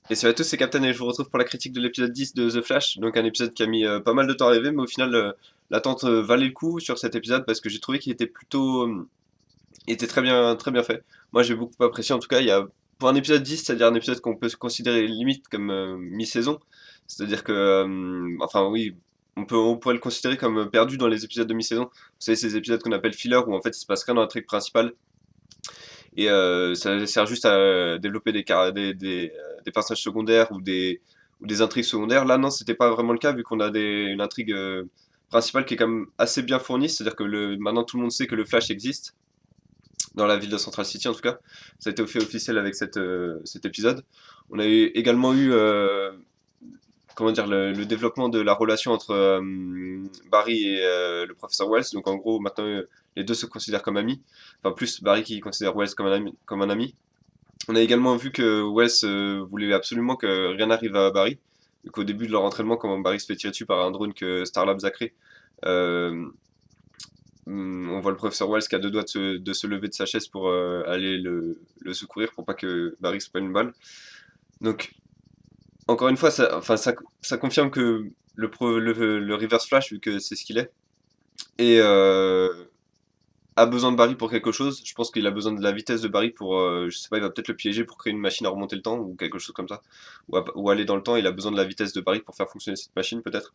Et salut à tous, c'est Captain et je vous retrouve pour la critique de l'épisode 10 de The Flash. Donc un épisode qui a mis pas mal de temps à arriver, mais au final l'attente valait le coup sur cet épisode parce que j'ai trouvé qu'il était plutôt, il était très bien fait. Moi j'ai beaucoup apprécié en tout cas. Pour un épisode 10, c'est-à-dire un épisode qu'on peut se considérer limite comme mi-saison, c'est-à-dire que, enfin oui, on pourrait le considérer comme perdu dans les épisodes de mi-saison. Vous savez ces épisodes qu'on appelle filler où en fait il se passe rien dans la trick principale et ça sert juste à développer des personnages secondaires ou des intrigues secondaires. Là, non, c'était pas vraiment le cas, vu qu'on a une intrigue principale qui est quand même assez bien fournie, c'est-à-dire que maintenant tout le monde sait que le Flash existe, dans la ville de Central City en tout cas. Ça a été fait officiel avec cet épisode. On a également eu comment dire, le développement de la relation entre Barry et le professeur Wells. Donc en gros, maintenant, les deux se considèrent comme amis. Enfin, plus Barry qui considère Wells comme un ami. Comme un ami. On a également vu que Wells voulait absolument que rien n'arrive à Barry. Donc au début de leur entraînement, quand Barry se fait tirer dessus par un drone que Starlabs a créé, euh, on voit le professeur Wells qui a deux doigts de se lever de sa chaise pour aller le secourir pour pas que Barry se prenne une balle. Donc encore une fois, ça confirme que le Reverse Flash, vu que c'est ce qu'il est, et a besoin de Barry pour quelque chose. Je pense qu'il a besoin de la vitesse de Barry pour, je sais pas, il va peut-être le piéger pour créer une machine à remonter le temps ou quelque chose comme ça. Ou aller dans le temps, il a besoin de la vitesse de Barry pour faire fonctionner cette machine peut-être.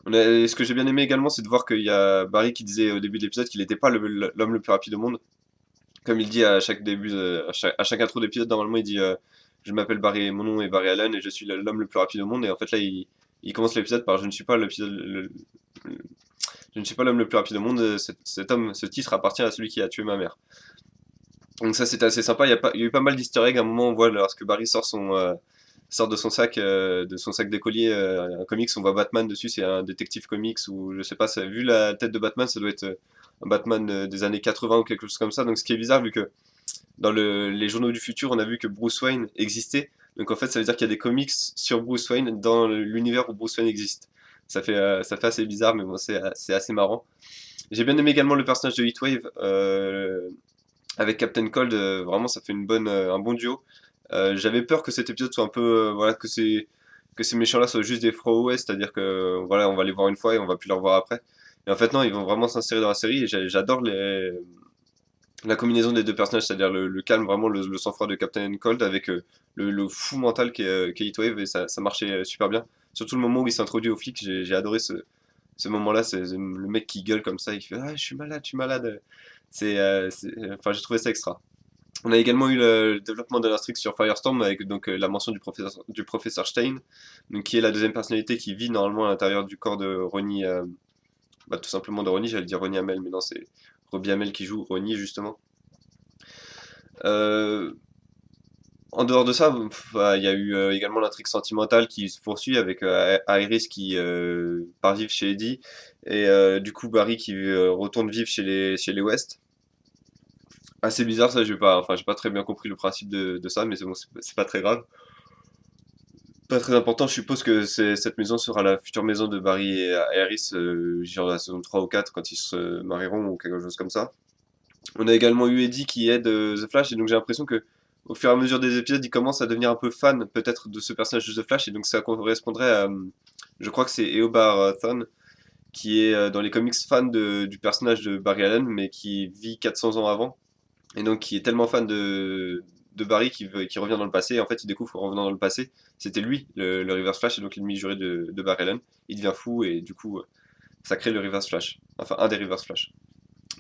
Ce que j'ai bien aimé également, c'est de voir qu'il y a Barry qui disait au début de l'épisode qu'il n'était pas l'homme le plus rapide au monde. Comme il dit à chaque début, à chaque intro d'épisode, normalement il dit je m'appelle Barry, mon nom est Barry Allen et je suis l'homme le plus rapide au monde. Et en fait là, il commence l'épisode par je ne suis pas je ne suis pas l'homme le plus rapide au monde. Cet homme, ce titre appartient à celui qui a tué ma mère. Donc ça c'était assez sympa. Il y a eu pas mal d'easter eggs. À un moment, on voit lorsque Barry sort de son sac d'écolier, un comics, on voit Batman dessus. C'est un détective comics ou je sais pas. Vu la tête de Batman, ça doit être un Batman des années 80 ou quelque chose comme ça. Donc ce qui est bizarre vu que dans les journaux du futur, on a vu que Bruce Wayne existait. Donc en fait, ça veut dire qu'il y a des comics sur Bruce Wayne dans l'univers où Bruce Wayne existe. Ça fait assez bizarre, mais bon, c'est assez marrant. J'ai bien aimé également le personnage de Heatwave avec Captain Cold. Vraiment, ça fait un bon duo. J'avais peur que cet épisode soit un peu, voilà, que ces méchants-là soient juste des throwaways, c'est-à-dire que voilà, on va les voir une fois et on va plus les revoir après. Et en fait, non, ils vont vraiment s'insérer dans la série et j'adore la combinaison des deux personnages, c'est-à-dire le calme, vraiment le sang-froid de Captain Cold avec le fou mental qu'est Heatwave, et ça marchait super bien. Surtout le moment où il s'introduit au flic, j'ai adoré ce moment-là, c'est le mec qui gueule comme ça et qui fait ah, je suis malade. Enfin, j'ai trouvé ça extra. On a également eu le développement de l'intrigue sur Firestorm avec donc la mention du professeur Stein, donc, qui est la deuxième personnalité qui vit normalement à l'intérieur du corps de Ronnie, bah, tout simplement de Ronnie, j'allais dire Ronnie Hamel, mais non, c'est Robbie Hamel qui joue Ronnie justement. Euh, En dehors de ça, bah, il y a eu également l'intrigue sentimentale qui se poursuit avec Iris qui part vivre chez Eddie et du coup Barry qui retourne vivre chez les West. Assez bizarre ça, j'ai pas très bien compris le principe de ça, mais c'est bon, c'est pas très grave. Pas très important, je suppose que cette maison sera la future maison de Barry et Iris, genre la saison 3 ou 4 quand ils se marieront ou quelque chose comme ça. On a également eu Eddie qui aide The Flash, et donc j'ai l'impression que au fur et à mesure des épisodes, il commence à devenir un peu fan peut-être de ce personnage de The Flash, et donc ça correspondrait à, je crois que c'est Eobard Thawne, qui est dans les comics fan du personnage de Barry Allen, mais qui vit 400 ans avant, et donc qui est tellement fan de Barry qui revient dans le passé, et en fait il découvre qu'en revenant dans le passé, c'était lui, le Reverse Flash, et donc l'ennemi juré de Barry Allen. Il devient fou, et du coup, ça crée le Reverse Flash, enfin un des Reverse Flash.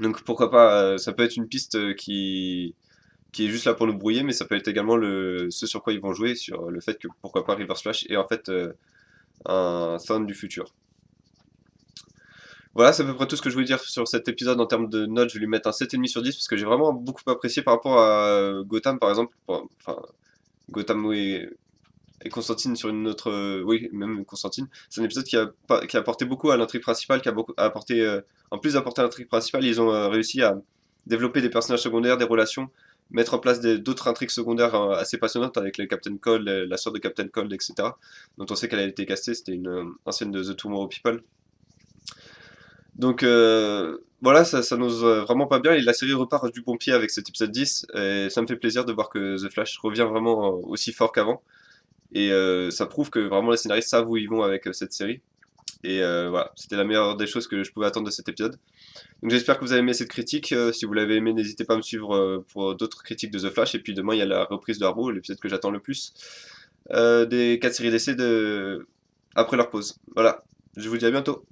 Donc pourquoi pas, ça peut être une piste qui est juste là pour nous brouiller, mais ça peut être également ce sur quoi ils vont jouer, sur le fait que pourquoi pas Reverse Flash est en fait un fan du futur. Voilà, c'est à peu près tout ce que je voulais dire sur cet épisode en termes de notes. Je vais lui mettre un 7,5 sur 10 parce que j'ai vraiment beaucoup apprécié par rapport à Gotham par exemple. Enfin, Gotham oui, et Constantine sur une autre. Oui, même Constantine. C'est un épisode qui a apporté beaucoup à l'intrigue principale, a apporté. En plus d'apporter à l'intrigue principale, ils ont réussi à développer des personnages secondaires, des relations, mettre en place d'autres intrigues secondaires assez passionnantes avec les Captain Cold, la sœur de Captain Cold, etc. Dont on sait qu'elle a été castée, c'était une ancienne de The Tomorrow People. Donc voilà, ça s'annonce vraiment pas bien et la série repart du bon pied avec cet épisode 10 et ça me fait plaisir de voir que The Flash revient vraiment aussi fort qu'avant et ça prouve que vraiment les scénaristes savent où ils vont avec cette série et voilà, c'était la meilleure des choses que je pouvais attendre de cet épisode. Donc j'espère que vous avez aimé cette critique. Si vous l'avez aimé, n'hésitez pas à me suivre pour d'autres critiques de The Flash. Et puis demain, il y a la reprise de Arrow, l'épisode que j'attends le plus, des 4 séries d'essais après leur pause. Voilà, je vous dis à bientôt.